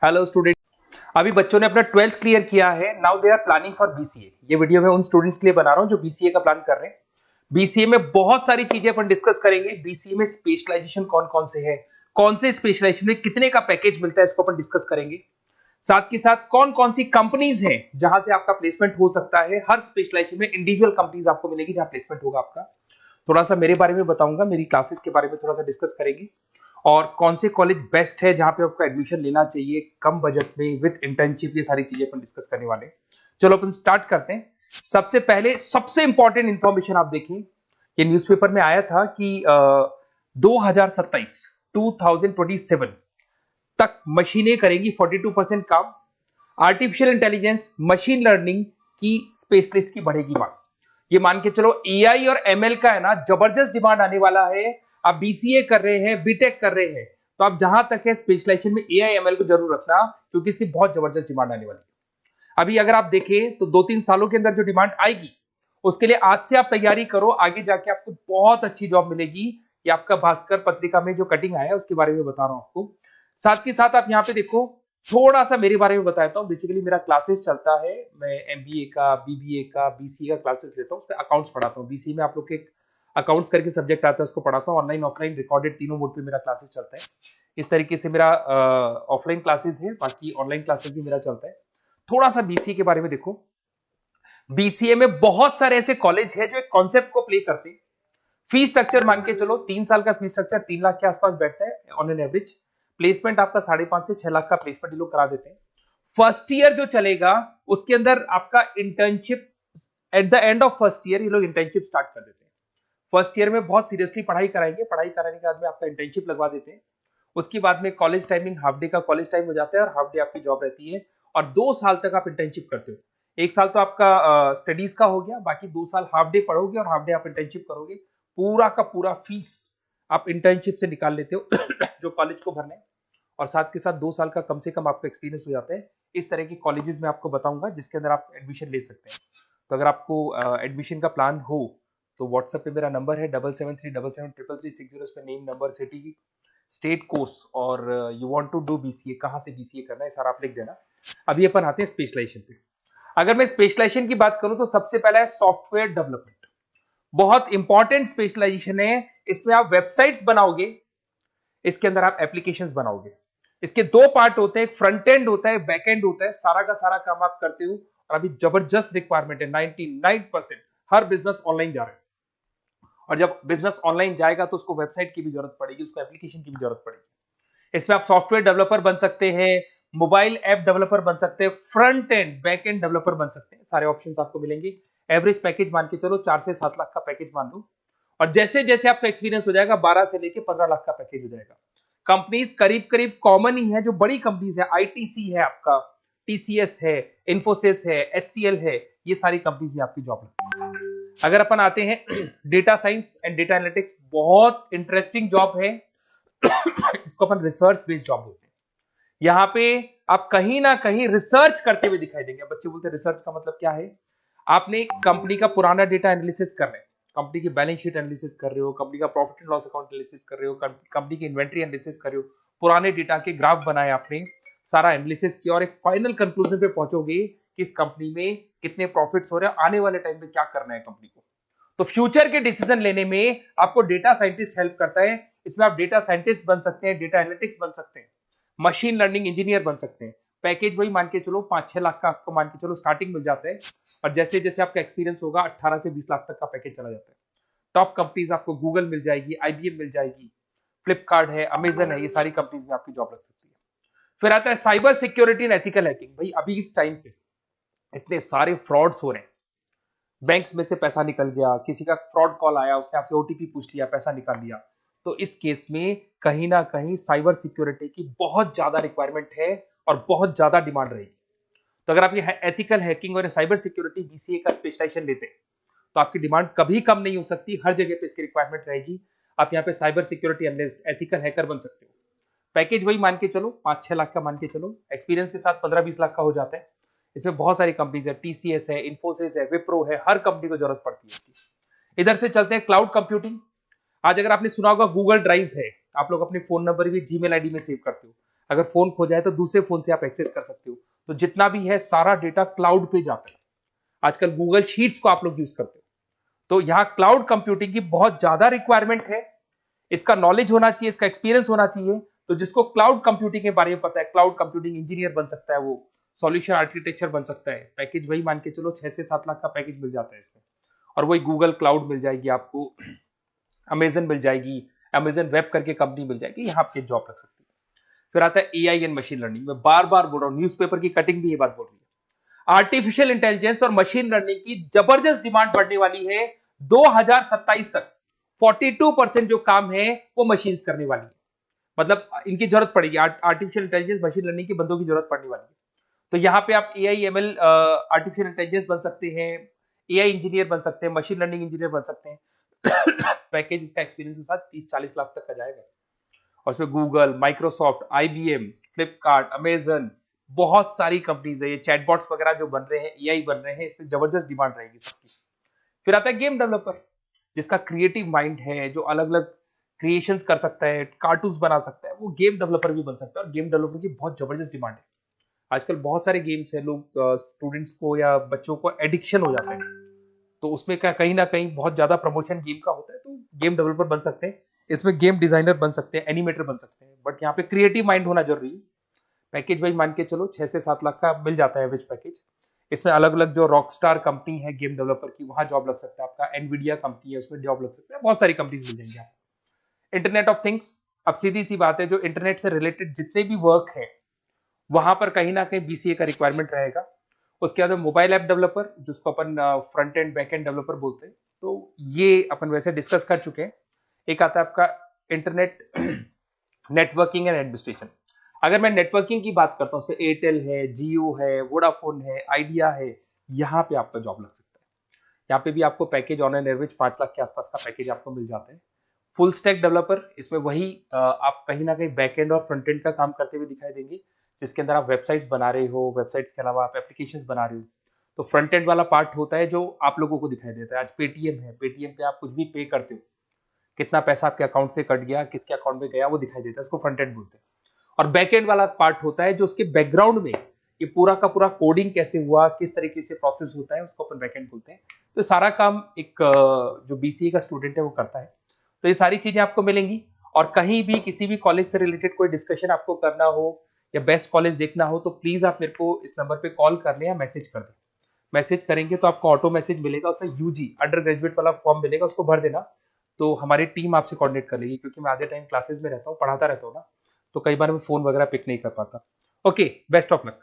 Hello student. अभी बच्चों ने अपना 12th क्लियर किया है। Now they are planning for BCA. ये वीडियो मैं उन स्टूडेंट्स के लिए बना रहा हूं जो बीसीए का प्लान कर रहे हैं। बीसीए में बहुत सारी चीजें अपन डिस्कस करेंगे। बीसीए में स्पेशलाइजेशन कौन कौन से है, कौन से स्पेशलाइजेशन में कितने का पैकेज मिलता है, इसको अपन डिस्कस करेंगे। साथ के साथ कौन कौन सी कंपनीज हैं जहां से आपका प्लेसमेंट हो सकता है। हर स्पेशलाइजेशन में इंडिविजुअल कंपनीज आपको मिलेगी जहां प्लेसमेंट होगा आपका। थोड़ा सा मेरे बारे में बताऊंगा, मेरी क्लासेस के बारे में थोड़ा सा डिस्कस करेंगे और कौन से कॉलेज बेस्ट है जहां पे आपको एडमिशन लेना चाहिए कम बजट में विद इंटर्नशिप। ये सारी चीजें अपन डिस्कस करने वाले हैं। चलो अपन स्टार्ट करते हैं। सबसे पहले सबसे इंपॉर्टेंट इंफॉर्मेशन आप देखें, ये न्यूज़पेपर में आया था कि 2027 2027 तक मशीनें करेंगी 42% काम। आर्टिफिशियल इंटेलिजेंस, मशीन लर्निंग की स्पेशलिस्ट की बढ़ेगी मांग। ये मान के चलो एआई और एमएल का है ना जबरदस्त डिमांड आने वाला है। आप बीसीए कर रहे हैं, बीटेक कर रहे हैं, तो आप जहां तक है स्पेशलाइजेशन में एआई एमएल को जरूर रखना, क्योंकि इसकी बहुत जबरदस्त डिमांड आने वाली है। अभी अगर आप देखें तो 2-3 सालों के अंदर जो डिमांड आएगी उसके लिए आज से आप तैयारी करो, आगे जाके आपको बहुत अच्छी जॉब मिलेगी। ये आपका भास्कर पत्रिका में जो कटिंग आया है उसके बारे में बता रहा हूं आपको। साथ के साथ आप यहाँ पे देखो, थोड़ा सा मेरे बारे में बताता हूँ। बेसिकली मेरा क्लासेस चलता है, मैं एमबीए का, बीबीए का, बीसीए का क्लासेस लेता हूँ, उसमें अकाउंट्स पढ़ाता हूँ। बीसीए में आप लोग के अकाउंट्स करके सब्जेक्ट आता है, उसको पढ़ाता हूँ। ऑनलाइन ऑफलाइन रिकॉर्डेड तीनों मोड पे मेरा क्लासेस चलता है। इस तरीके से मेरा ऑफलाइन क्लासेस है, बाकी ऑनलाइन क्लासेस भी मेरा चलता है। थोड़ा सा बीसीए के बारे में देखो। बीसीए में बहुत सारे ऐसे कॉलेज है जो एक कॉन्सेप्ट को प्ले करते हैं। फीस स्ट्रक्चर मान के चलो 3 साल का फीस स्ट्रक्चर 3 लाख के आसपास बैठता है ऑन एन एवरेज। प्लेसमेंट आपका 5.5 से 6 लाख का प्लेसमेंट ये लोग करा देते हैं। फर्स्ट ईयर जो चलेगा उसके अंदर आपका internship, at the end of first year ये लोग इंटर्नशिप स्टार्ट कर देते हैं। फर्स्ट ईयर में बहुत सीरियसली पढ़ाई कराएंगे, पढ़ाई कराने के बाद में आपका इंटर्नशिप लगवा देते हैं। उसके बाद में कॉलेज टाइमिंग हाफ डे का कॉलेज टाइम हो जाता है और हाफ डे आपकी जॉब रहती है। और 2 साल तक आप इंटर्नशिप करते हो। 1 साल तो आपका स्टडीज का हो गया, बाकी 2 साल हाफ डे पढ़ोगे और हाफ डे आप इंटर्नशिप करोगे। पूरा का पूरा फीस आप इंटर्नशिप से निकाल लेते हो जो कॉलेज को भरना है। और साथ के साथ 2 साल का कम से कम आपका एक्सपीरियंस हो जाता है। इस तरह के कॉलेजेस में आपको बताऊंगा जिसके अंदर आप एडमिशन ले सकते हैं। तो अगर आपको एडमिशन का प्लान हो तो व्हाट्सएप पे मेरा नंबर है 7737733360। इस पे name, number, city, state, course और you want to do BCA, कहां से बीसीए करना है सारा आप लिख देना। अभी अपन आते हैं स्पेशलाइजेशन पे। अगर मैं स्पेशलाइजेशन की बात करूं तो सबसे पहला है सॉफ्टवेयर डेवलपमेंट। बहुत इंपॉर्टेंट स्पेशलाइजेशन है। इसमें आप वेबसाइट्स बनाओगे, इसके अंदर आप एप्लीकेशंस बनाओगे। इसके 2 पार्ट होते हैं, एक फ्रंट एंड होता है, बैक एंड होता है। सारा का सारा काम आप करते हो और अभी जबरदस्त रिक्वायरमेंट है। 99% हर बिजनेस ऑनलाइन जा रहा है और जब बिजनेस ऑनलाइन जाएगा तो उसको वेबसाइट की भी जरूरत पड़ेगी, उसको एप्लीकेशन की भी जरूरत पड़ेगी। इसमें आप सॉफ्टवेयर डेवलपर बन सकते हैं, मोबाइल ऐप डेवलपर बन सकते हैं, front end back end developer बन सकते हैं। सारे ऑप्शंस आपको मिलेंगे। एवरेज पैकेज मान के चलो 4 से 7 लाख का पैकेज मान लो। और जैसे जैसे आपका एक्सपीरियंस हो जाएगा 12 से लेके 15 लाख का पैकेज हो जाएगा। कंपनीज करीब करीब कॉमन ही है, जो बड़ी कंपनीज है, आईटीसी है आपका, टीसीएस है, इन्फोसिस है, एचसीएल है, ये सारी कंपनीज में आपकी जॉब लगती है। अगर अपन आते हैं data science and data analytics, बहुत इंटरेस्टिंग जॉब है। इसको अपन रिसर्च बेस्ड जॉब बोलते हैं। यहाँ पे आप कहीं ना कहीं रिसर्च करते हुए दिखाई देंगे। बच्चे बोलते हैं रिसर्च का मतलब क्या है। आपने कंपनी का पुराना डेटा एनालिसिस कर रहे हैं, कंपनी की बैलेंस शीट एनालिसिस कर रहे हो, कंपनी का profit and loss account analysis कर रहे हो, कंपनी की इन्वेंट्री एनालिसिस कर रहे हो, पुराने डेटा के ग्राफ बनाए आपने, सारा एनालिसिस किया और एक फाइनल कंक्लूजन पे पहुंचोगे कि इस कंपनी में कितने प्रॉफिट्स हो रहे हैं, आने वाले टाइम में क्या करना है कंपनी को। तो फ्यूचर के डिसीजन लेने में आपको डेटा साइंटिस्ट हेल्प करता है। इसमें आप डेटा साइंटिस्ट बन सकते हैं, डेटा एनालिटिक्स बन सकते हैं, मशीन लर्निंग इंजीनियर बन सकते हैं। पैकेज वही मान के चलो 5-6 लाख का आपको मान के चलो स्टार्टिंग मिल जाता है। और जैसे जैसे आपका एक्सपीरियंस होगा 18 से 20 लाख तक का पैकेज चला जाता है। टॉप कंपनीज आपको गूगल मिल जाएगी, आईबीएम मिल जाएगी, फ्लिपकार्ट है, अमेजन है, ये सारी कंपनीज में आपकी जॉब लग सकती है। फिर आता है cyber security and ethical hacking. भाई अभी इस टाइम पे इतने सारे फ्रॉड्स हो रहे हैं। बैंक्स में से पैसा निकल गया, किसी का फ्रॉड कॉल आया, उसने आपसे ओटीपी पूछ लिया, पैसा निकाल लिया। तो इस केस में कहीं ना कहीं साइबर सिक्योरिटी की बहुत ज्यादा रिक्वायरमेंट है और बहुत ज्यादा डिमांड रहेगी। तो अगर आप ये एथिकल हैकिंग और साइबर सिक्योरिटी बीसीए का स्पेशलाइजेशन लेते हैं तो आपकी डिमांड कभी कम नहीं हो सकती, हर जगह पे इसकी रिक्वायरमेंट रहेगी। आप यहाँ पे cyber security analyst, ethical hacker बन सकते हो। पैकेज वही मान के चलो 5-6 लाख का मान के चलो, एक्सपीरियंस के साथ 15-20 लाख का हो जाता है। इसमें बहुत सारी कंपनीज है, टीसीएस है, इन्फोसिस है, विप्रो है, हर कंपनी को जरूरत पड़ती है इसकी। इधर से चलते हैं क्लाउड कंप्यूटिंग। आज अगर आपने सुना होगा गूगल ड्राइव है, आप लोग अपने फोन नंबर भी जीमेल आईडी में सेव करते हो। अगर फोन खो जाए तो दूसरे फोन से आप एक्सेस कर सकते हो। तो जितना भी है सारा डेटा क्लाउड पे जाता है। आजकल गूगल शीट्स को आप लोग यूज करते हो, तो यहाँ क्लाउड कंप्यूटिंग की बहुत ज्यादा रिक्वायरमेंट है। इसका नॉलेज होना चाहिए, इसका एक्सपीरियंस होना चाहिए। तो जिसको क्लाउड कंप्यूटिंग के बारे में पता है, क्लाउड कंप्यूटिंग इंजीनियर बन सकता है, वो सॉल्यूशन आर्किटेक्चर बन सकता है। पैकेज वही मान के चलो 6 से 7 लाख का पैकेज मिल जाता है इसमें, और वही गूगल क्लाउड मिल जाएगी आपको, अमेजन मिल जाएगी, अमेजन वेब करके कंपनी मिल जाएगी, यहाँ पे जॉब लग सकती है। फिर आता है एआई एंड मशीन लर्निंग। मैं बार बार बोल रहा हूँ, न्यूज़पेपर की कटिंग भी ये बात बोल रही है। आर्टिफिशियल इंटेलिजेंस और मशीन लर्निंग की जबरदस्त डिमांड बढ़ने वाली है 2027 तक। 42% जो काम है वो मशीन्स करने वाली है, मतलब इनकी जरूरत पड़ेगी। आर्टिफिशियल इंटेलिजेंस मशीन लर्निंग के बंदों की जरूरत पड़ने वाली है। तो यहाँ पे आप एआई एमएल आर्टिफिशियल इंटेलिजेंस बन सकते हैं, एआई इंजीनियर बन सकते हैं, मशीन लर्निंग इंजीनियर बन सकते हैं। पैकेज इसका एक्सपीरियंस के साथ 30-40 लाख तक का जाएगा। और इसमें Google, Microsoft, IBM, Flipkart, Amazon, बहुत सारी कंपनीज है। ये चैटबॉट्स वगैरह जो बन रहे हैं, एआई बन रहे हैं, इसमें जबरदस्त डिमांड रहेगी सबकी। फिर आता है गेम डेवलपर, जिसका क्रिएटिव माइंड है, जो अलग अलग क्रिएशंस कर सकता है, कार्टून्स बना सकता है, वो गेम डेवलपर भी बन सकता है। और गेम डेवलपर की बहुत जबरदस्त डिमांड है। आजकल बहुत सारे गेम्स है, लोग स्टूडेंट्स को या बच्चों को एडिक्शन हो जाता है, तो उसमें क्या कहीं ना कहीं बहुत ज्यादा प्रमोशन गेम का होता है। तो गेम डेवलपर बन सकते हैं, इसमें गेम डिजाइनर बन सकते हैं, एनिमेटर बन सकते हैं, बट यहाँ पे क्रिएटिव माइंड होना जरूरी है। पैकेज वही मान के चलो 6 से 7 लाख का मिल जाता है एवरेज पैकेज। इसमें अलग अलग जो रॉकस्टार कंपनी है गेम डेवलपर की, वहां जॉब लग सकता है आपका। एनवीडिया कंपनी है, उसमें जॉब लग सकता है। बहुत सारी कंपनीज मिल जाएंगी आपको। इंटरनेट ऑफ थिंग्स, अब सीधी सी बात है, जो इंटरनेट से रिलेटेड जितने भी वर्क है वहां पर कहीं ना कहीं बीसीए का रिक्वायरमेंट रहेगा। उसके बाद मोबाइल ऐप डेवलपर, जिसको अपन front end back end developer बोलते हैं, तो ये अपन वैसे डिस्कस कर चुके हैं। एक आता है आपका इंटरनेट नेटवर्किंग एंड एडमिनिस्ट्रेशन। अगर मैं नेटवर्किंग की बात करता हूँ, उसमें एयरटेल है, जियो है, वोडाफोन है, आइडिया है, यहाँ पे आपका जॉब लग सकता है। यहाँ पे भी आपको package on an average 5 lakh के आसपास का पैकेज आपको मिल जाता है। फुल स्टैक डेवलपर, इसमें वही आप कहीं ना कहीं बैक एंड और फ्रंट एंड का काम करते हुए दिखाई देंगे, जिसके अंदर आप वेबसाइट्स बना रहे हो, वेबसाइट्स के अलावा आप एप्लीकेशंस बना रहे हो। तो फ्रंट एंड वाला पार्ट होता है जो आप लोगों को दिखाई देता है। आज पेटीएम है, पेटीएम पे आप कुछ भी पे करते हो, कितना पैसा आपके अकाउंट से कट गया, किसके अकाउंट में गया, वो दिखाई देता है, इसको फ्रंट एंड बोलते हैं। और बैक एंड वाला पार्ट होता है जो उसके बैकग्राउंड में ये पूरा का पूरा कोडिंग कैसे हुआ, किस तरीके से प्रोसेस होता है, उसको अपन बैक एंड बोलते हैं। तो सारा काम एक जो बीसीए का स्टूडेंट है वो करता है। तो ये सारी चीजें आपको मिलेंगी। और कहीं भी किसी भी कॉलेज से रिलेटेड कोई डिस्कशन आपको करना हो या बेस्ट कॉलेज देखना हो, तो प्लीज आप मेरे को इस नंबर पे कॉल कर लें या मैसेज कर दें। मैसेज करेंगे तो आपको ऑटो मैसेज मिलेगा, उसमें यूजी अंडर ग्रेजुएट वाला फॉर्म मिलेगा, उसको भर देना। तो हमारी टीम आपसे कोऑर्डिनेट कर लेगी, क्योंकि मैं आधे टाइम क्लासेस में रहता हूँ, पढ़ाता रहता हूँ ना, तो कई बार मैं फोन वगैरह पिक नहीं कर पाता। Okay, best of luck.